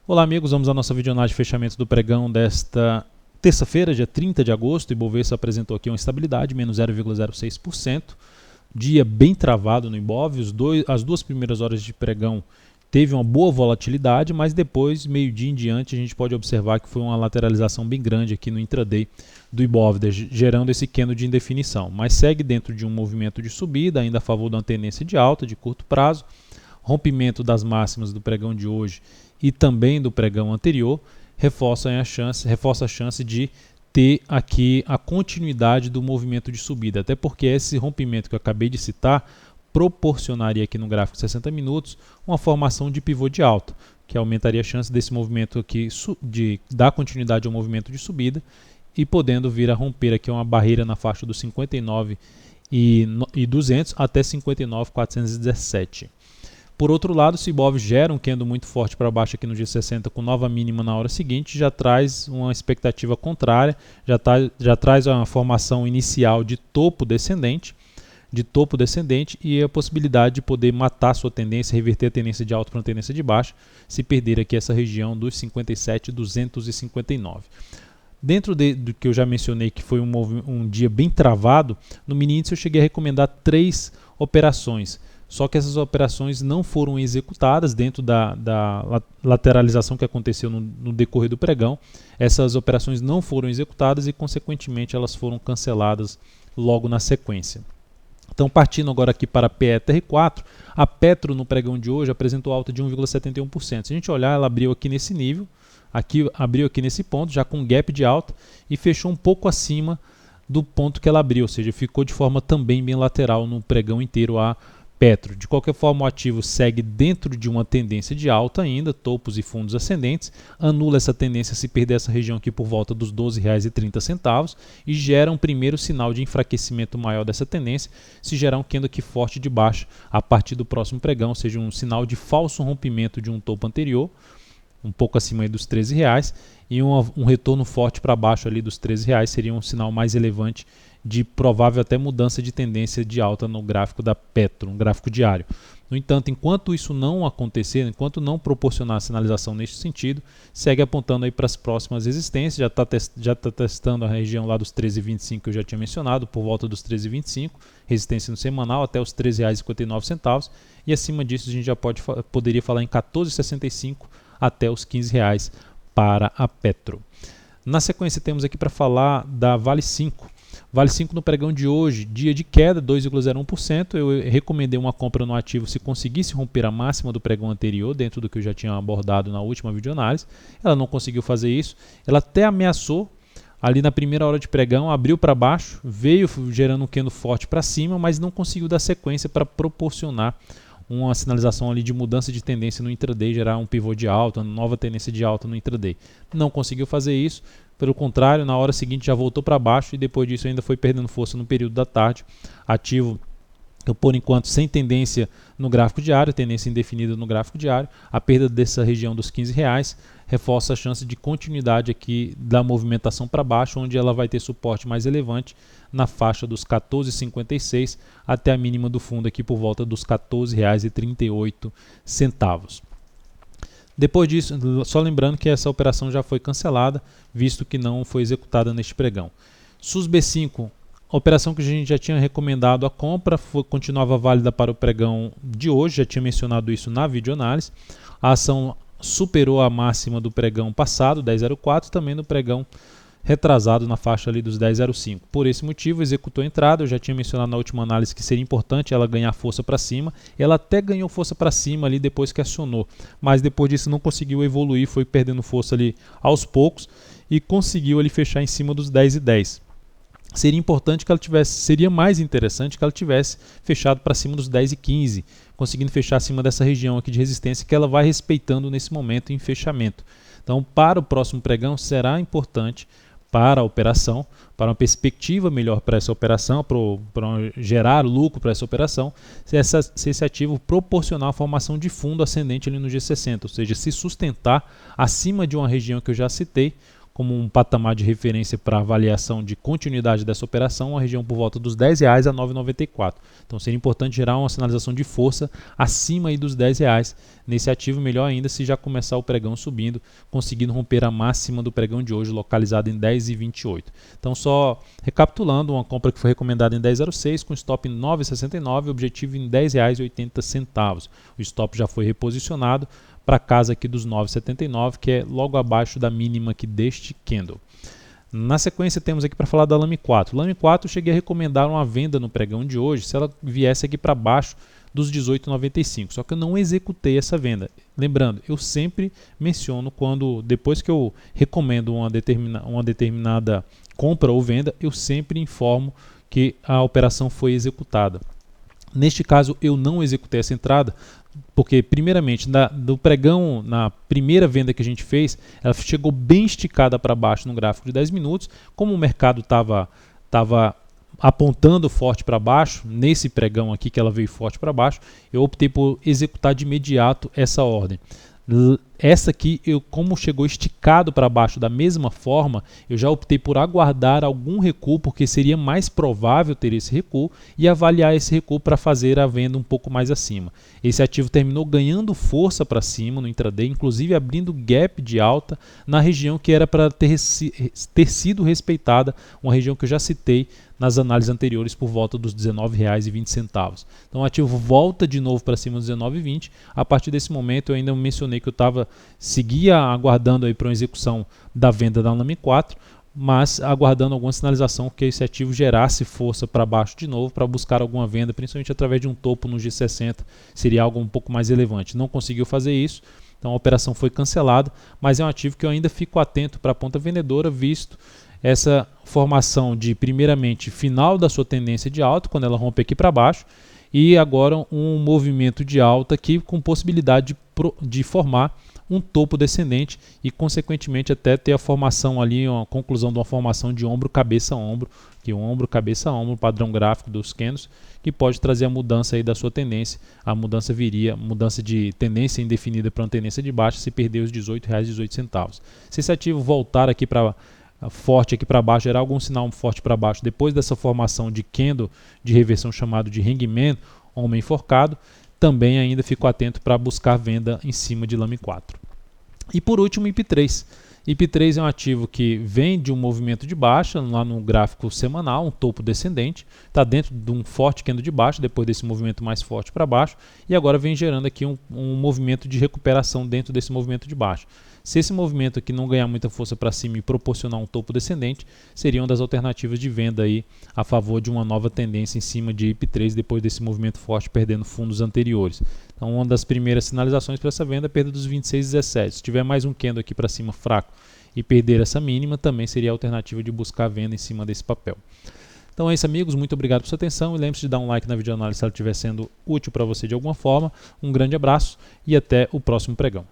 Olá amigos, vamos à nossa videoanálise de fechamento do pregão desta terça-feira, dia 30 de agosto. O Ibovespa apresentou aqui uma estabilidade, menos 0,06%. Dia bem travado no Ibov, as duas primeiras horas de pregão teve uma boa volatilidade, mas depois, meio-dia em diante, a gente pode observar que foi uma lateralização bem grande aqui no intraday do Ibov, gerando esse candle de indefinição. Mas segue dentro de um movimento de subida, ainda a favor de uma tendência de alta de curto prazo. Rompimento das máximas do pregão de hoje e também do pregão anterior reforça a chance de ter aqui a continuidade do movimento de subida, até porque esse rompimento que eu acabei de citar proporcionaria aqui no gráfico de 60 minutos uma formação de pivô de alta, que aumentaria a chance desse movimento aqui de dar continuidade ao movimento de subida e podendo vir a romper aqui uma barreira na faixa dos 59.200 até 59.417. Por outro lado, se o Ibov gera um candle muito forte para baixo aqui no dia 60 com nova mínima na hora seguinte, já traz uma expectativa contrária, já traz uma formação inicial de topo descendente e a possibilidade de poder matar sua tendência, reverter a tendência de alta para uma tendência de baixa, se perder aqui essa região dos 57.259. Dentro do que eu já mencionei que foi um dia bem travado, no mini índice eu cheguei a recomendar 3 operações. Só que essas operações não foram executadas dentro da lateralização que aconteceu no decorrer do pregão. Essas operações não foram executadas e, consequentemente, elas foram canceladas logo na sequência. Então, partindo agora aqui para a PETR4, a Petro no pregão de hoje apresentou alta de 1,71%. Se a gente olhar, ela abriu aqui nesse nível, abriu aqui nesse ponto, já com gap de alta e fechou um pouco acima do ponto que ela abriu, ou seja, ficou de forma também bem lateral no pregão inteiro a Petro. De qualquer forma, o ativo segue dentro de uma tendência de alta ainda, topos e fundos ascendentes, anula essa tendência se perder essa região aqui por volta dos R$ 12,30 e gera um primeiro sinal de enfraquecimento maior dessa tendência, se gerar um candle aqui forte de baixa a partir do próximo pregão, ou seja, um sinal de falso rompimento de um topo anterior, um pouco acima aí dos R$ 13, e um retorno forte para baixo ali dos R$ 13 seria um sinal mais relevante de provável até mudança de tendência de alta no gráfico da Petro, um gráfico diário. No entanto, enquanto isso não acontecer, enquanto não proporcionar sinalização neste sentido, segue apontando aí para as próximas resistências, já tá testando a região lá dos 13,25 que eu já tinha mencionado, por volta dos 13,25, resistência no semanal até os R$ 13,59, e acima disso a gente já poderia falar em 14,65 até os R$ 15 para a Petro. Na sequência temos aqui para falar da Vale 5. Vale 5 no pregão de hoje, dia de queda, 2,01%. Eu recomendei uma compra no ativo se conseguisse romper a máxima do pregão anterior, dentro do que eu já tinha abordado na última videoanálise. Ela não conseguiu fazer isso. Ela até ameaçou ali na primeira hora de pregão, abriu para baixo, veio gerando um candle forte para cima, mas não conseguiu dar sequência para proporcionar uma sinalização ali de mudança de tendência no intraday, gerar um pivô de alta, uma nova tendência de alta no intraday. Não conseguiu fazer isso, pelo contrário, na hora seguinte já voltou para baixo e depois disso ainda foi perdendo força no período da tarde. Ativo, por enquanto, sem tendência no gráfico diário, tendência indefinida no gráfico diário. A perda dessa região dos R$ 15 reforça a chance de continuidade aqui da movimentação para baixo, onde ela vai ter suporte mais relevante na faixa dos R$ 14,56 até a mínima do fundo aqui por volta dos R$ 14,38. Depois disso, só lembrando que essa operação já foi cancelada, visto que não foi executada neste pregão. SUSB5, operação que a gente já tinha recomendado a compra, continuava válida para o pregão de hoje, já tinha mencionado isso na videoanálise. A ação superou a máxima do pregão passado, 10,04, também no pregão retrasado na faixa ali dos 10,05. Por esse motivo, executou a entrada. Eu já tinha mencionado na última análise que seria importante ela ganhar força para cima. Ela até ganhou força para cima ali depois que acionou, mas depois disso não conseguiu evoluir, foi perdendo força ali aos poucos e conseguiu ali fechar em cima dos 10,10. Seria mais interessante que ela tivesse fechado para cima dos 10,15, conseguindo fechar acima dessa região aqui de resistência que ela vai respeitando nesse momento em fechamento. Então, para o próximo pregão será importante para a operação, para uma perspectiva melhor para essa operação, para gerar lucro para essa operação, se esse ativo proporcionar a formação de fundo ascendente ali no G60, ou seja, se sustentar acima de uma região que eu já citei, como um patamar de referência para avaliação de continuidade dessa operação, uma região por volta dos R$10 a 9,94. Então seria importante gerar uma sinalização de força acima aí dos R$10 nesse ativo, melhor ainda se já começar o pregão subindo, conseguindo romper a máxima do pregão de hoje, localizada em 10,28. Então só recapitulando, uma compra que foi recomendada em 10,06, com stop em 9,69, objetivo em R$10,80. O stop já foi reposicionado para casa aqui dos 9,79, que é logo abaixo da mínima aqui deste candle. Na sequência temos aqui para falar da Lame 4. Lame 4 eu cheguei a recomendar uma venda no pregão de hoje se ela viesse aqui para baixo dos 18,95, só que eu não executei essa venda. Lembrando, eu sempre menciono depois que eu recomendo uma determinada compra ou venda, eu sempre informo que a operação foi executada. Neste caso eu não executei essa entrada, porque primeiramente do pregão, na primeira venda que a gente fez, ela chegou bem esticada para baixo no gráfico de 10 minutos, como o mercado estava apontando forte para baixo, nesse pregão aqui que ela veio forte para baixo, eu optei por executar de imediato essa ordem. Essa aqui, como chegou esticado para baixo da mesma forma, eu já optei por aguardar algum recuo, porque seria mais provável ter esse recuo, e avaliar esse recuo para fazer a venda um pouco mais acima. Esse ativo terminou ganhando força para cima no intraday, inclusive abrindo gap de alta na região que era para ter sido respeitada, uma região que eu já citei nas análises anteriores por volta dos R$19,20. Então o ativo volta de novo para cima dos R$19,20. A partir desse momento eu ainda mencionei que eu seguia aguardando aí para uma execução da venda da Lame 4, mas aguardando alguma sinalização que esse ativo gerasse força para baixo de novo para buscar alguma venda, principalmente através de um topo no G60, seria algo um pouco mais relevante. Não conseguiu fazer isso, então a operação foi cancelada, mas é um ativo que eu ainda fico atento para a ponta vendedora, visto essa formação de, primeiramente, final da sua tendência de alta, quando ela rompe aqui para baixo, e agora um movimento de alta aqui com possibilidade de formar um topo descendente e, consequentemente, até ter a formação ali, uma conclusão de uma formação de ombro, cabeça, ombro, que ombro, cabeça, ombro, padrão gráfico dos candles, que pode trazer a mudança aí da sua tendência. A mudança viria, mudança de tendência indefinida para uma tendência de baixa, se perder os R$18,18. Se esse ativo voltar aqui para forte aqui para baixo, gerar algum sinal forte para baixo, depois dessa formação de candle de reversão chamado de hangman, homem enforcado, também ainda fico atento para buscar venda em cima de Lame 4. E por último, IP3. IP3 é um ativo que vem de um movimento de baixa, lá no gráfico semanal, um topo descendente, está dentro de um forte candle de baixa, depois desse movimento mais forte para baixo, e agora vem gerando aqui um movimento de recuperação dentro desse movimento de baixa. Se esse movimento aqui não ganhar muita força para cima e proporcionar um topo descendente, seria uma das alternativas de venda aí a favor de uma nova tendência em cima de IP3 depois desse movimento forte perdendo fundos anteriores. Então uma das primeiras sinalizações para essa venda é a perda dos 26,17. Se tiver mais um candle aqui para cima fraco e perder essa mínima, também seria a alternativa de buscar venda em cima desse papel. Então é isso, amigos, muito obrigado por sua atenção e lembre-se de dar um like na videoanálise se ela estiver sendo útil para você de alguma forma. Um grande abraço e até o próximo pregão.